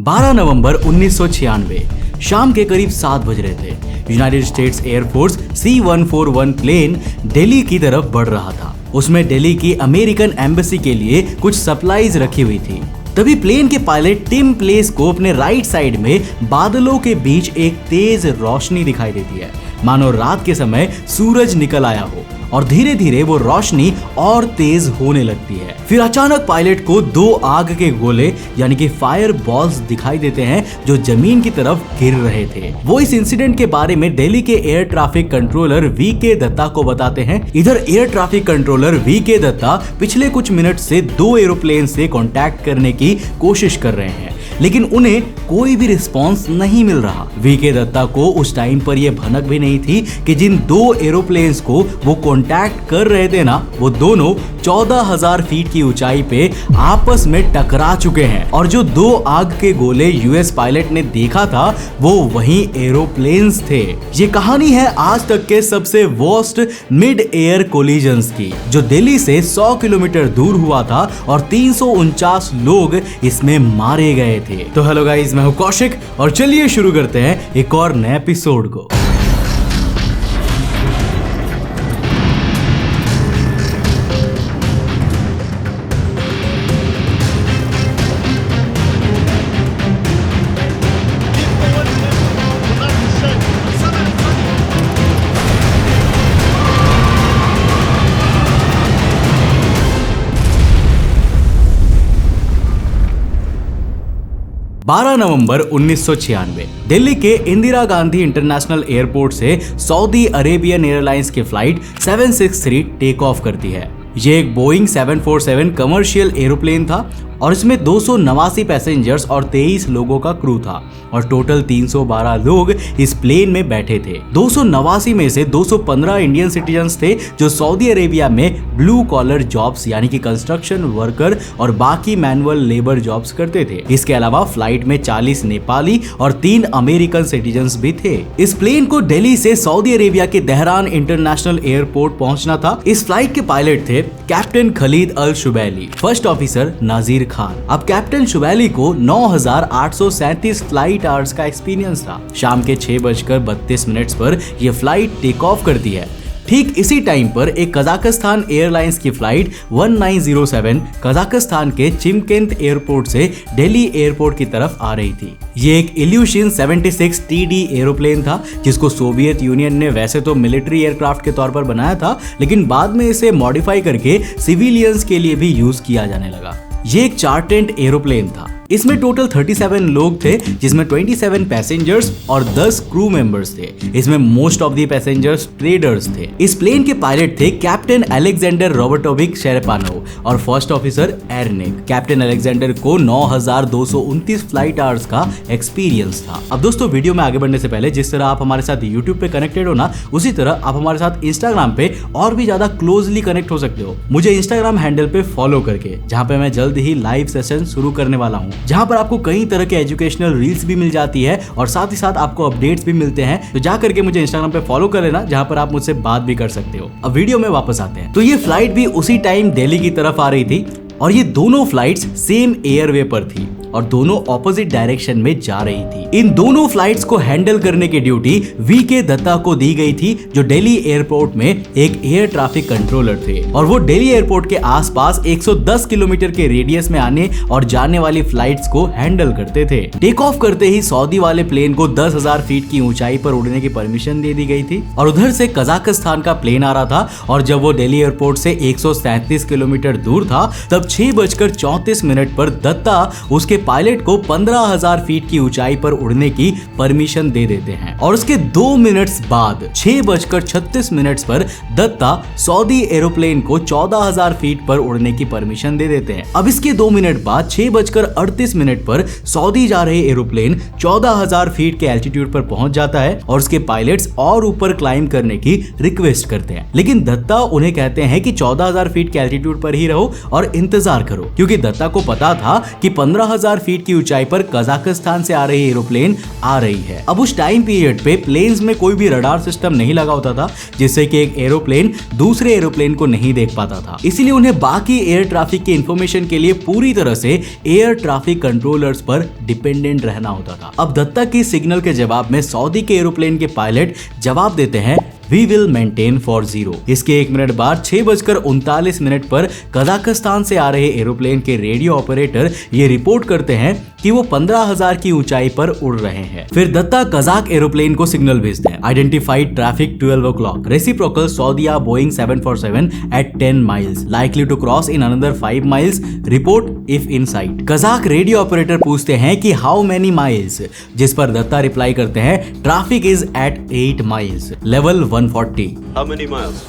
12 नवंबर 1996 शाम के करीब 7 बज रहे थे। United States air force C-141 plane Delhi की तरफ बढ़ रहा था। उसमें दिल्ली की अमेरिकन एम्बेसी के लिए कुछ सप्लाईज रखी हुई थी। तभी प्लेन के पायलट टिम प्लेस को अपने राइट साइड में बादलों के बीच एक तेज रोशनी दिखाई देती है, मानो रात के समय सूरज निकल आया हो, और धीरे धीरे वो रोशनी और तेज होने लगती है। फिर अचानक पायलट को 2 आग के गोले यानी कि फायर बॉल्स दिखाई देते हैं जो जमीन की तरफ गिर रहे थे। वो इस इंसिडेंट के बारे में दिल्ली के air traffic controller VK Datta को बताते हैं। इधर air traffic controller VK Datta पिछले कुछ मिनट से 2 एरोप्लेन से कांटेक्ट करने की कोशिश कर रहे हैं, लेकिन उन्हें कोई भी रिस्पांस नहीं मिल रहा। VK दत्ता को उस टाइम पर यह भनक भी नहीं थी कि जिन 2 एरोप्लेन्स को वो कांटेक्ट कर रहे थे ना, वो दोनों 14,000 फीट की ऊंचाई पे आपस में टकरा चुके हैं, और जो 2 आग के गोले US पायलट ने देखा था वो वही एरोप्लेन्स थे। ये कहानी है आज तक के सबसे वर्स्ट मिड एयर कोलिजन्स की, जो दिल्ली से 100 किलोमीटर दूर हुआ था और 349 लोग इसमें मारे गए थे। तो हेलो गाइस, मैं हूं कौशिक और चलिए शुरू करते हैं एक और नए एपिसोड को। बारह नवंबर 1996 दिल्ली के इंदिरा गांधी इंटरनेशनल एयरपोर्ट से सऊदी अरेबियन एयरलाइंस की फ्लाइट 763 टेक ऑफ करती है। ये एक बोइंग 747 कमर्शियल एरोप्लेन था और इसमें 289 पैसेंजर्स और 23 लोगों का क्रू था, और टोटल 312 लोग इस प्लेन में बैठे थे। 289 में से 215 इंडियन सिटीजन्स थे जो सऊदी अरेबिया में ब्लू कॉलर जॉब्स यानी कि कंस्ट्रक्शन वर्कर और बाकी मैनुअल लेबर जॉब्स करते थे। इसके अलावा फ्लाइट में 40 नेपाली और 3 अमेरिकन सिटीजन्स भी थे। इस प्लेन को दिल्ली से सऊदी अरेबिया के तेहरान इंटरनेशनल एयरपोर्ट पहुंचना था। इस फ्लाइट के पायलट थे कैप्टन खलीद अल शुबैली, फर्स्ट ऑफिसर नाजीर खान। अब कैप्टन शुबैली को 9,837 फ्लाइट आवर्स का एक्सपीरियंस था। शाम के 6:32 पर यह फ्लाइट टेक ऑफ करती है। ठीक इसी टाइम पर एक कजाकिस्तान एयरलाइंस की फ्लाइट 1907 कजाकिस्तान के चिमकेंत एयरपोर्ट से दिल्ली एयरपोर्ट की तरफ आ रही थी। ये एक इल्यूशन 76 TD एरोप्लेन था, जिसको सोवियत यूनियन ने वैसे तो मिलिट्री एयरक्राफ्ट के तौर पर बनाया था, लेकिन बाद में इसे मॉडिफाई करके सिविलियंस के लिए भी यूज किया जाने लगा। ये एक चार्टेंट एरोप्लेन था। इसमें टोटल 37 लोग थे, जिसमें 27 पैसेंजर्स और 10 क्रू मेंबर्स थे। इसमें most of the passengers traders थे। इस प्लेन के पायलट थे कैप्टन अलेक्जेंडर रोबर्टोविक शेरेपानोव और फर्स्ट ऑफिसर एरनिक। कैप्टन अलेक्जेंडर को 9,229 फ्लाइट आवर्स का एक्सपीरियंस था। अब दोस्तों, वीडियो में आगे बढ़ने से पहले जिस तरह आप हमारे साथ यूट्यूब पे कनेक्टेड हो ना, उसी तरह आप हमारे साथ इंस्टाग्राम पे और भी ज्यादा क्लोजली कनेक्ट हो सकते हो, मुझे इंस्टाग्राम हैंडल पे फॉलो करके, जहाँ पे मैं जल्द ही लाइव सेशन शुरू करने वाला हूँ, जहां पर आपको कई तरह के एजुकेशनल रील्स भी मिल जाती है और साथ ही साथ आपको अपडेट्स भी मिलते हैं। तो जा करके मुझे इंस्टाग्राम पे फॉलो कर लेना, जहां पर आप मुझसे बात भी कर सकते हो। अब वीडियो में वापस आते हैं। तो ये फ्लाइट भी उसी टाइम दिल्ली की तरफ आ रही थी, और ये दोनों फ्लाइट्स सेम एयरवे पर थी और दोनों ऑपोजिट डायरेक्शन में जा रही थी। इन दोनों फ्लाइट्स को हैंडल करने की ड्यूटी VK दत्ता को दी गई थी, जो दिल्ली एयरपोर्ट में एक एयर ट्रैफिक कंट्रोलर थे, और वो दिल्ली एयरपोर्ट के आसपास 110 किलोमीटर के रेडियस में आने और जाने वाली फ्लाइट्स को हैंडल करते थे। टेक ऑफ करते ही सऊदी वाले प्लेन को 10,000 फीट की ऊंचाई पर उड़ने की परमिशन दे दी गई थी, और उधर से कजाकिस्तान का प्लेन आ रहा था, और जब वो दिल्ली एयरपोर्ट से 137 किलोमीटर दूर था, तब 6:34 पर दत्ता उसके पायलट को 15,000 फीट की ऊंचाई पर उड़ने की परमिशन दे देते हैं, और उसके 2 मिनट्स बाद 6:36 पर दत्ता सऊदी एरोप्लेन को 14,000 फीट पर उड़ने की परमिशन दे देते हैं। अब इसके 2 मिनट बाद 6:38 पर सऊदी जा रहे एरोप्लेन 14,000 फीट के एल्टीट्यूड पर पहुंच जाता है, और उसके पायलट्स और ऊपर क्लाइंब करने की रिक्वेस्ट करते हैं, लेकिन दत्ता उन्हें कहते हैं कि 14,000 फीट के एल्टीट्यूड पर ही रहो और इंतजार करो, क्योंकि दत्ता को पता था कि 15,000 14,000 फीट की ऊंचाई पर कजाकिस्तान से आ रही एरोप्लेन आ रही है। अब उस टाइम पीरियड पे प्लेन्स में कोई भी रडार सिस्टम नहीं लगा होता था, जिससे कि एक एरोप्लेन दूसरे एरोप्लेन को नहीं देख पाता था। इसीलिए उन्हें बाकी एयर ट्रैफिक की इंफॉर्मेशन के लिए पूरी तरह से एयर ट्रैफिक कंट्रोलर्स पर डिपेंडेंट रहना होता था। अब दत्ता की सिग्नल के जवाब में सऊदी के एरोप्लेन के पायलट जवाब देते हैं, We will maintain for 0। इसके 1 मिनट बाद 6:39 पर कजाकिस्तान से आ रहे एरोप्लेन के रेडियो ऑपरेटर ये रिपोर्ट करते हैं कि वो 15,000 की ऊंचाई पर उड़ रहे हैं। फिर दत्ता कजाक एरोप्लेन को सिग्नल भेजते हैं, identified traffic 12 o'clock, reciprocal Saudia Boeing 747 at 10 miles, likely to cross in another 5 miles, report if in sight। Kazakh radio operator पूछते हैं कि हाउ मेनी माइल्स, जिस पर दत्ता रिप्लाई करते हैं, traffic is at 8 miles, level 140। How many miles?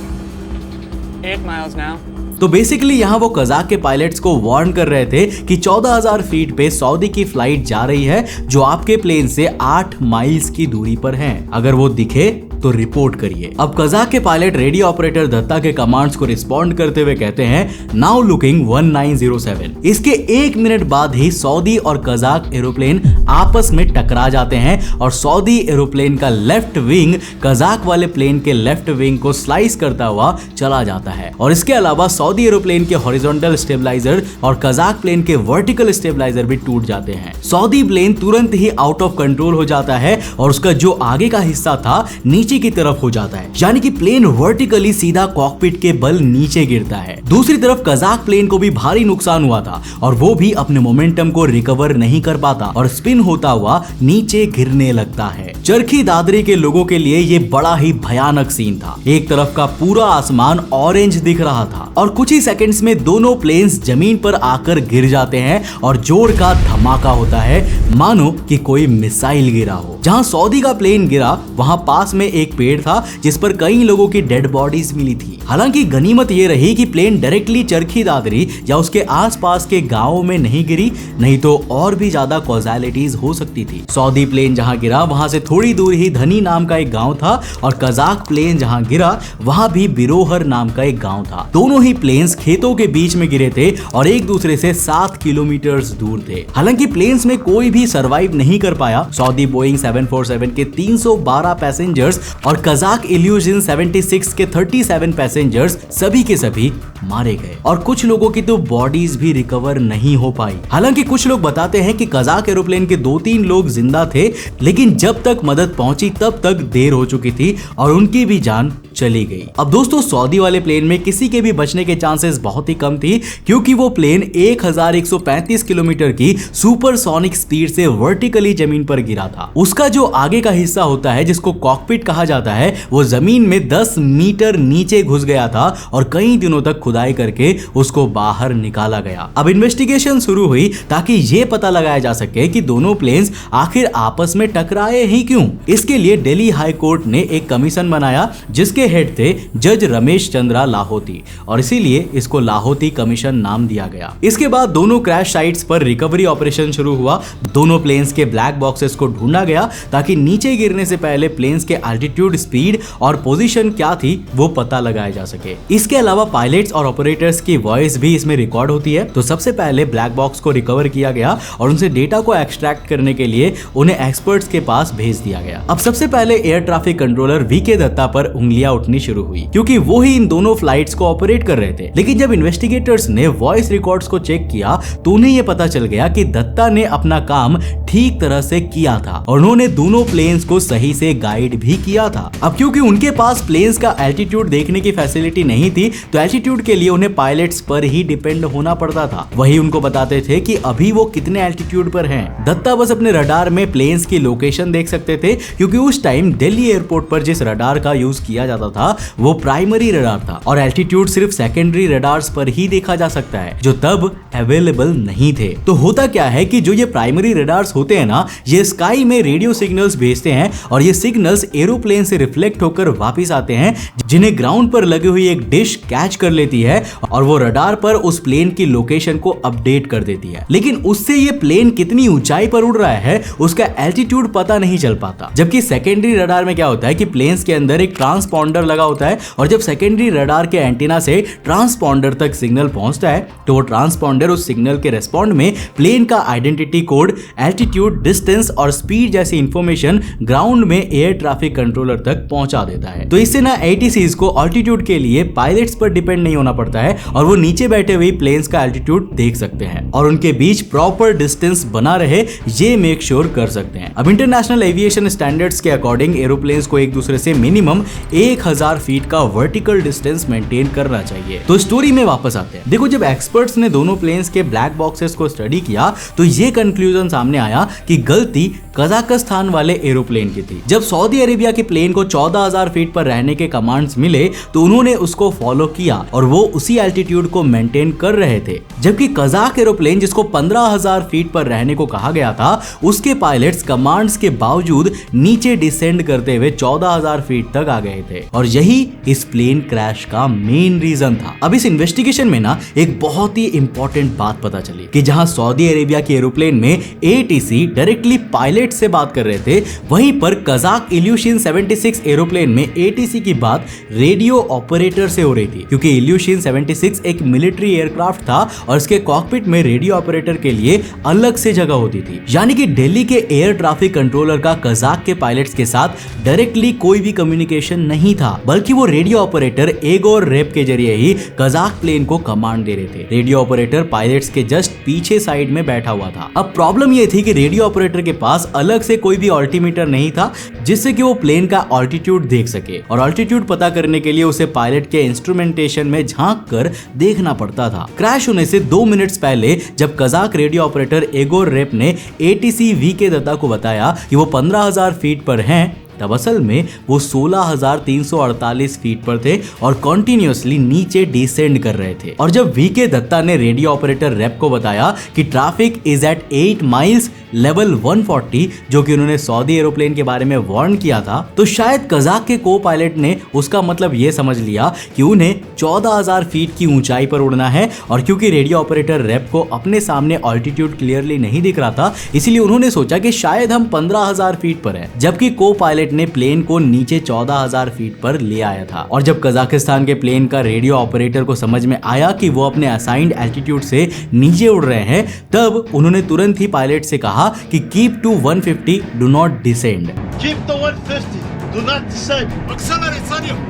8 miles now। तो basically यहाँ वो कजाक के पायलट्स को वार्न कर रहे थे कि 14,000 फीट पे सऊदी की फ्लाइट जा रही है जो आपके प्लेन से 8 माइल्स की दूरी पर है। अगर वो दिखे तो रिपोर्ट करिए। अब कजाक के पायलट रेडियो ऑपरेटर दत्ता के कमांड्स को रिस्पॉन्ड करते हुए कहते हैं, नाउ लुकिंग 1907। इसके 1 मिनट बाद ही सऊदी और कजाक एरोप्लेन आपस में टकरा जाते हैं और सऊदी एरोप्लेन का लेफ्ट विंग कजाक वाले प्लेन के लेफ्ट विंग को स्लाइस करता हुआ चला जाता है। और इसके अलावा सऊदी एरोप्लेन के हॉरिजॉन्टल स्टेबलाइजर और कजाक प्लेन के वर्टिकल स्टेबलाइजर भी टूट जाते हैं। सऊदी प्लेन तुरंत ही आउट ऑफ कंट्रोल हो जाता है और उसका जो आगे का हिस्सा था नीचे की तरफ हो जाता है, यानी कि प्लेन वर्टिकली सीधा कॉकपिट के बल नीचे गिरता है। दूसरी तरफ कजाक प्लेन को भी भारी नुकसान हुआ था और वो भी अपने मोमेंटम को रिकवर नहीं कर पाता और स्पिन होता हुआ नीचे गिरने लगता है। चरखी दादरी के लोगों के लिए ये बड़ा ही भयानक सीन था। एक तरफ का पूरा आसमान ऑरेंज दिख रहा था और कुछ ही सेकंड्स में दोनों प्लेन्स जमीन पर आकर गिर जाते हैं और जोर का धमाका होता है, मानो कि कोई मिसाइल गिरा हो। जहां सऊदी का प्लेन गिरा वहां पास में एक पेड़ था जिस पर कई लोगों की डेड बॉडीज मिली थी। हालांकि गनीमत ये रही कि प्लेन डायरेक्टली चरखी दादरी या उसके आसपास के गांवों में नहीं गिरी, नहीं तो और भी ज्यादा कॉज़ैलिटीज हो सकती थी। सऊदी प्लेन जहां गिरा वहां से थोड़ी दूर ही धनी नाम का एक गांव था और कजाक प्लेन जहां गिरा वहां भी बिरोहर नाम का एक गांव था। दोनों ही प्लेन्स खेतों के बीच में गिरे थे और एक दूसरे से 7 किलोमीटर दूर थे। हालांकि प्लेन्स में कोई भी सर्वाइव नहीं कर पाया। सऊदी बोइंग 747 के 312 पैसेंजर्स और कजाक इल्यूजन 76 के 37 पैसेंजर्स सभी के सभी मारे गए और कुछ लोगों की तो बॉडीज भी रिकवर नहीं हो पाई। हालांकि कुछ लोग बताते हैं कि कजाक एरोप्लेन के 2-3 लोग जिंदा थे, लेकिन जब तक मदद पहुंची तब तक देर हो चुकी थी और उनकी भी जान चली गई। अब दोस्तों सऊदी वाले प्लेन में किसी के भी बचने के चांसेस बहुत ही कम थी, क्योंकि वो प्लेन 1135 किलोमीटर की सुपरसोनिक स्पीड से वर्टिकली जमीन पर गिरा था। उसका जो आगे का हिस्सा होता है जिसको कॉकपिट कहा जाता है, वो जमीन में 10 मीटर नीचे घुस गया था और कई दिनों तक खुदाई करके उसको बाहर निकाला गया। अब इन्वेस्टिगेशन शुरू हुई ताकि ये पता लगाया जा सके कि दोनों प्लेन्स आखिर आपस में टकराए ही क्यों। इसके लिए दिल्ली हाई कोर्ट ने एक कमीशन बनाया जिसके हेड थे जज रमेश चंद्रा लाहोती और इसीलिए इसको लाहोती कमीशन नाम दिया गया। इसके बाद दोनों क्रैश साइट्स पर रिकवरी ऑपरेशन शुरू हुआ। दोनों प्लेन्स के ब्लैक बॉक्सेस को ढूंढा गया ताकि नीचे गिरने से पहले प्लेन्स के एल्टीट्यूड, स्पीड और पोजीशन क्या थी वो पता लगाया जा सके। इसके अलावा पायलट्स और ऑपरेटर्स की वॉइस भी इसमें रिकॉर्ड होती है। तो सबसे पहले ब्लैक बॉक्स को रिकवर किया गया और उनसे डेटा को एक्सट्रैक्ट करने के लिए उन्हें एक्सपर्ट्स के पास भेज दिया गया। अब सबसे पहले air traffic controller VK Datta पर उंगलियां उठनी शुरू हुई, क्योंकि वो ही इन दोनों फ्लाइट्स को ऑपरेट कर रहे थे। लेकिन जब इन्वेस्टिगेटर्स ने वॉइस रिकॉर्ड्स को चेक किया तो उन्हें यह पता चल गया कि दत्ता ने अपना काम ठीक तरह से किया था और उन्होंने दोनों प्लेन्स को सही से गाइड भी किया था। अब क्योंकि उनके पास प्लेन्स का एल्टीट्यूड देखने की फैसिलिटी नहीं थी, तो एल्टीट्यूड के लिए उन्हें पायलट्स पर ही डिपेंड होना पड़ता था। वही उनको बताते थे कि अभी वो कितने एल्टीट्यूड पर हैं। दत्ता बस अपने रडार में प्लेन्स की लोकेशन देख सकते थे, क्योंकि उस टाइम दिल्ली एयरपोर्ट पर जिस रडार का यूज किया जाता था वो प्राइमरी रडार था और एल्टीट्यूड सिर्फ सेकेंडरी रडार्स पर ही देखा जा सकता है, जो तब अवेलेबल नहीं थे। तो होता क्या है कि जो ये प्राइमरी रडार्स होते हैं ना, ये स्काई में रेडियो सिग्नल्स भेजते हैं और ये सिग्नल्स एरोप्लेन से रिफ्लेक्ट होकर वापस आते हैं, जिन्हें ग्राउंड पर लगी हुई एक डिश कैच कर लेती है और वो रडार पर उस प्लेन की लोकेशन को अपडेट कर देती है। लेकिन उससे ये प्लेन कितनी ऊंचाई पर उड़ रहा है उसका एल्टीट्यूड पता नहीं चल पाता। जबकि सेकेंडरी रडार में क्या होता है कि प्लेन्स के अंदर एक ट्रांसपॉन्डर लगा होता है और जब सेकेंडरी रडार के एंटीना से ट्रांसपॉन्डर तक सिग्नल पहुंचता है तो वो ट्रांसपॉन्डर उस सिग्नल के रेस्पॉन्ड में प्लेन का आइडेंटिटी कोड, एल्टीट्यूड, डिस्टेंस और स्पीड जैसी इंफॉर्मेशन ग्राउंड में एयर ट्रैफिक कंट्रोलर तक पहुंचा देता है। तो इससे ना ATCs को ऑल्टीट्यूड के लिए पायलट्स पर डिपेंड नहीं होना पड़ता है और वो नीचे बैठे हुए प्लेन्स का एल्टीट्यूड देख सकते हैं और उनके बीच प्रॉपर डिस्टेंस बना रहे ये मेक श्योर कर सकते हैं। अब इंटरनेशनल एविएशन स्टैंडर्ड्स के अकॉर्डिंग एरोप्लेन्स को एक दूसरे से मिनिमम 1000 फीट का वर्टिकल डिस्टेंस मेंटेन करना चाहिए। तो स्टोरी में वापस आते हैं। देखो, जब एक्सपर्ट्स ने दोनों प्लेन्स के ब्लैक बॉक्सेस को स्टडी किया तो ये कंक्लूजन सामने आया कि गलती कजाकिस्तान वाले एरोप्लेन की थी। जब सऊदी अरेबिया के प्लेन को 14,000 फीट पर रहने के कमांड्स मिले तो उन्होंने उसको फॉलो किया और वो उसी एल्टीट्यूड को मेंटेन कर रहे थे। जबकि कजाक एरोप्लेन जिसको 15,000 फीट पर रहने को कहा गया था, उसके पायलट्स कमांड्स के बावजूद नीचे डिसेंड करते हुए 14,000 फीट तक आ गए थे और यही इस प्लेन क्रैश का मेन रीजन था। अब इस इन्वेस्टिगेशन में ना एक बहुत ही इंपॉर्टेंट बात पता चली कि जहां सऊदी अरेबिया के एरोप्लेन में ATC डायरेक्टली पायलट से बात कर रहे थे, वहीं पर कजाक इल्यूशन 76 एरोप्लेन में ATC की बात रेडियो ऑपरेटर से हो रही थी, क्योंकि इल्यूशन 76 एक मिलिट्री एयरक्राफ्ट था और इसके कॉकपिट में रेडियो ऑपरेटर के लिए अलग से जगह होती थी। यानी कि दिल्ली के एयर ट्रैफिक कंट्रोलर का कजाक के पायलट्स के साथ डायरेक्टली कोई भी कम्युनिकेशन नहीं था, बल्कि वो रेडियो ऑपरेटर एगोर रेप के जरिए ही कजाक प्लेन को कमांड दे रहे थे। रेडियो ऑपरेटर पायलट्स के जस्ट पीछे साइड में बैठा हुआ था। अब प्रॉब्लम ये थी कि रेडियो ऑपरेटर के पास अलग से कोई भी ऑल्टीमीटर नहीं था जिससे कि वो प्लेन का ऑल्टीट्यूड देख सके और ऑल्टीट्यूड पता करने के लिए उसे पायलट के इंस्ट्रूमेंटेशन में झांक कर देखना पड़ता था। क्रैश होने से 2 मिनट्स पहले जब कजाक रेडियो ऑपरेटर एगोर रेप ने ATC VK दत्ता को बताया कि वो 15,000 फीट पर हैं, तब असल में वो 16,348 फीट पर थे और कॉन्टिन्यूसली नीचे डिसेंड कर रहे थे। और जब VK दत्ता ने रेडियो ऑपरेटर रेप को बताया कि traffic is at 8 miles level 140, जो कि उन्होंने सऊदी एरोप्लेन के बारे में वार्न किया था, तो शायद कजाक के को पायलट ने उसका मतलब ये समझ लिया कि उन्हें 14,000 फीट की ऊंचाई पर उड़ना है और क्योंकि रेडियो ऑपरेटर रेप को अपने सामने ऑल्टीट्यूड क्लियरली नहीं दिख रहा था, इसलिए उन्होंने सोचा कि शायद हम 15,000 फीट पर हैं, जबकि को पायलट ने प्लेन को नीचे 14,000 फीट पर ले आया था। और जब कजाकिस्तान के प्लेन का रेडियो ऑपरेटर को समझ में आया कि वो अपने असाइंड एल्टीट्यूड से नीचे उड़ रहे हैं, तब उन्होंने तुरंत ही पायलट से कहा कि keep to 150, do not descend. Keep the 150. Do not descend. Accelerate, Sanyo.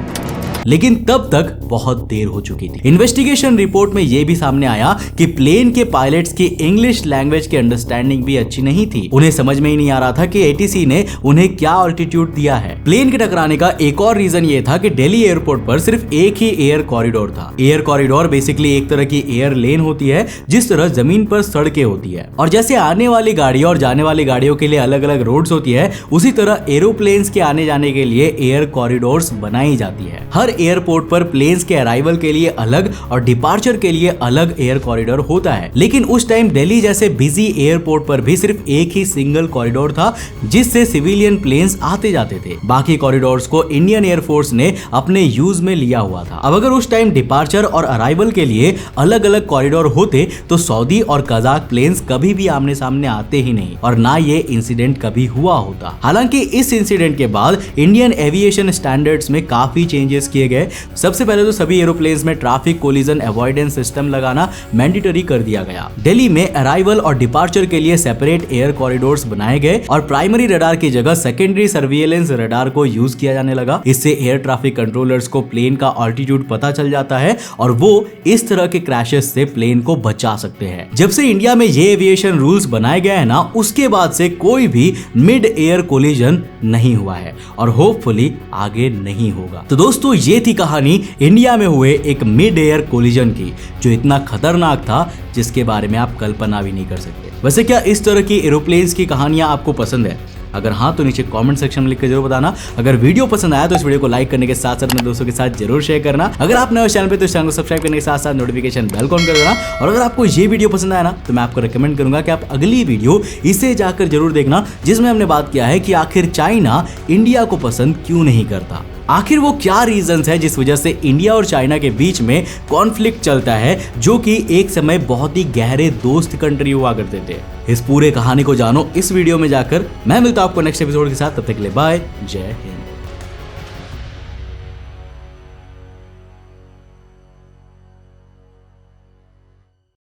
लेकिन तब तक बहुत देर हो चुकी थी। इन्वेस्टिगेशन रिपोर्ट में यह भी सामने आया कि प्लेन के पायलट्स की इंग्लिश लैंग्वेज की अंडरस्टैंडिंग भी अच्छी नहीं थी। उन्हें समझ में ही नहीं आ रहा था कि ATC ने उन्हें क्या ऑल्टीट्यूड दिया है। प्लेन के टकराने का एक और रीजन ये था कि दिल्ली एयरपोर्ट पर सिर्फ एक ही एयर कॉरिडोर था। एयर कॉरिडोर बेसिकली एक तरह की एयर लेन होती है, जिस तरह जमीन पर सड़कें होती है और जैसे आने वाली गाड़ियों और जाने वाली गाड़ियों के लिए अलग अलग रोड्स होती है, उसी तरह एरोप्लेन्स के आने जाने के लिए एयर कॉरिडोर्स बनाई जाती है। हर एयरपोर्ट पर प्लेन्स के अराइवल के लिए अलग और डिपार्चर के लिए अलग एयर कॉरिडोर होता है, लेकिन उस टाइम दिल्ली जैसे बिजी एयरपोर्ट पर भी सिर्फ एक ही सिंगल कॉरिडोर था जिससे सिविलियन प्लेन्स आते जाते थे। बाकी कॉरिडोर्स को इंडियन एयरफोर्स ने अपने यूज में लिया हुआ था। अब अगर उस टाइम डिपार्चर और अराइवल के लिए अलग अलग कॉरिडोर होते तो सऊदी और कजाक प्लेन्स कभी भी आमने सामने आते ही नहीं और ना ये इंसिडेंट कभी हुआ होता। हालांकि इस इंसिडेंट के बाद इंडियन एविएशन स्टैंडर्ड्स में काफी चेंजेस किए गए। सबसे पहले तो सभी एरोप्लेन्स में ट्रैफिक कोलिजन अवॉइडेंस सिस्टम लगाना मैंडेटरी कर दिया गया। दिल्ली में अराइवल और डिपार्चर के लिए सेपरेट एयर कॉरिडोर्स बनाए गए और प्राइमरी रडार की जगह सेकेंडरी सर्विलेंस रडार को यूज किया जाने लगा। इससे एयर ट्रैफिक कंट्रोलर्स को प्लेन का ऑल्टीट्यूड पता चल जाता है और वो इस तरह के क्रैशेस से प्लेन को बचा सकते हैं। जब से इंडिया में ये एविएशन रूल्स बनाए गए हैं ना, उसके बाद से कोई भी मिड एयर कोलिजन नहीं हुआ है और होपफुली आगे नहीं होगा। तो दोस्तों, ये थी कहानी इंडिया में हुए एक मिड एयर कोलिजन की, जो इतना खतरनाक था जिसके बारे में आप कल्पना भी नहीं कर सकते। वैसे क्या इस तरह की एरोप्लेन्स की कहानियां आपको पसंद है? अगर हाँ तो नीचे कमेंट सेक्शन में लिख कर जरूर बताना। अगर वीडियो पसंद आया तो इस वीडियो को लाइक करने के साथ साथ अपने दोस्तों के साथ जरूर शेयर करना। अगर आप नए चैनल पे तो इस चैनल को सब्सक्राइब करने के साथ साथ नोटिफिकेशन बेल को ऑन कर देना। और अगर आपको ये वीडियो पसंद आया ना, तो मैं आपको रिकमेंड करूंगा कि आप अगली वीडियो इसे जाकर जरूर देखना, जिसमें हमने बात किया है कि आखिर चाइना इंडिया को पसंद क्यों नहीं करता। आखिर वो क्या रीजंस है जिस वजह से इंडिया और चाइना के बीच में कॉन्फ्लिक्ट चलता है, जो कि एक समय बहुत ही गहरे दोस्त कंट्री हुआ करते थे। इस पूरे कहानी को जानो इस वीडियो में जाकर। मैं मिलता हूं आपको नेक्स्ट एपिसोड के साथ, तब तक के लिए बाय, जय हिंद।